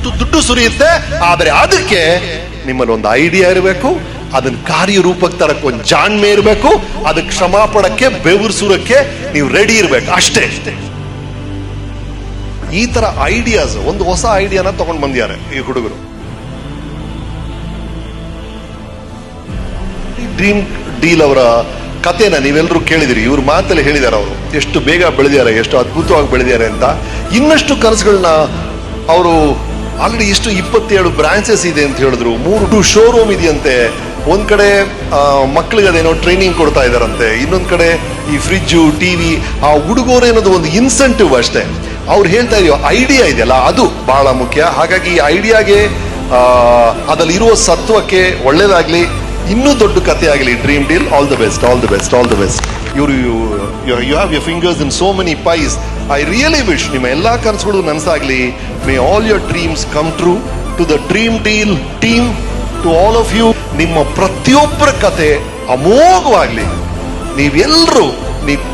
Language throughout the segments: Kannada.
ಅಷ್ಟು ದುಡ್ಡು ಸುರಿಯುತ್ತೆ. ಆದರೆ ಅದಕ್ಕೆ ನಿಮ್ಮಲ್ಲಿ ಒಂದು ಐಡಿಯಾ ಇರಬೇಕು, ಅದನ್ನ ಕಾರ್ಯರೂಪಕ್ಕೆ ತರಕ್ಕೆ ಒಂದು ಜಾಣ್ಮೆ ಇರಬೇಕು, ಅದಕ್ಕೆ ಶ್ರಮ ಪಡಕ್ಕೆ ಬೆವರು ಸುರಕ್ಕೆ ನೀವು ರೆಡಿ ಇರ್ಬೇಕು ಅಷ್ಟೇ. ಈ ತರ ಐಡಿಯಾಸ್, ಒಂದು ಹೊಸ ಐಡಿಯಾನ ತಗೊಂಡ್ ಬಂದಿದ್ದಾರೆ ಈ ಹುಡುಗರು. ಡ್ರೀಮ್ ಡೀಲ್ ಅವರ ಕಥೆನ ನೀವೆಲ್ಲರೂ ಕೇಳಿದಿರಿ, ಇವ್ರ ಮಾತಲ್ಲಿ ಹೇಳಿದ್ದಾರೆ ಅವರು ಎಷ್ಟು ಬೇಗ ಬೆಳೆದಿದ್ದಾರೆ, ಎಷ್ಟು ಅದ್ಭುತವಾಗಿ ಬೆಳೆದಿದ್ದಾರೆ ಅಂತ. ಇನ್ನಷ್ಟು ಕನಸುಗಳನ್ನ ಅವರು ಆಲ್ರೆಡಿ ಎಷ್ಟು 27 ಬ್ರಾಂಚಸ್ ಇದೆ ಅಂತ ಹೇಳಿದ್ರು, 3 ಶೋರೂಮ್ ಇದೆಯಂತೆ. ಒಂದ್ ಕಡೆ ಮಕ್ಕಳಿಗೆ ಅದೇನೋ ಟ್ರೈನಿಂಗ್ ಕೊಡ್ತಾ ಇದಾರಂತೆ, ಇನ್ನೊಂದ್ ಕಡೆ ಈ ಫ್ರಿಜ್ಜು ಟಿವಿ. ಆ ಹುಡುಗರೇನೋದು ಒಂದು ಇನ್ಸೆಂಟಿವ್ ಅಷ್ಟೇ. ಅವ್ರು ಹೇಳ್ತಾ ಇದೀವಿ ಐಡಿಯಾ ಇದೆಯಲ್ಲ ಅದು ಬಹಳ ಮುಖ್ಯ. ಹಾಗಾಗಿ ಈ ಐಡಿಯಾಗೆ ಅದ್ರಲ್ಲಿ ಇರುವ ಸತ್ವಕ್ಕೆ ಒಳ್ಳೇದಾಗ್ಲಿ, ಇನ್ನೂ ದೊಡ್ಡ ಕಥೆ ಆಗಲಿ. Dream deal, all the best, all the best, all the best. You have your fingers in so many pies. I really wish ನಿಮ್ಮ ಎಲ್ಲಾ ಕನಸುಗಳು ನನಸಾಗ್ಲಿ. May all your dreams come true. To the dream deal team, to all of you, ನಿಮ್ಮ ಪ್ರತಿಯೊಬ್ಬರ ಕತೆ ಅಮೋಘವಾಗ್ಲಿ. ನೀವೆಲ್ಲರೂ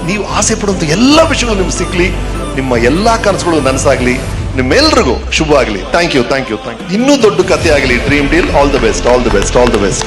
ನೀವು ಆಸೆ ಪಡುವಂತ ಎಲ್ಲ ವಿಷಯಗಳು ನಿಮ್ಗೆ ಸಿಗ್ಲಿ. ನಿಮ್ಮ ಎಲ್ಲಾ ಕನಸುಗಳು ನನಸಾಗ್ಲಿ. ನಿಮ್ಮೆಲ್ರಿಗೂ ಶುಭ ಆಗಲಿ. Thank you, thank you, thank you. ಇನ್ನೂ ದೊಡ್ಡ ಕಥೆ ಆಗಲಿ dream deal. All the best, all the best, all the best.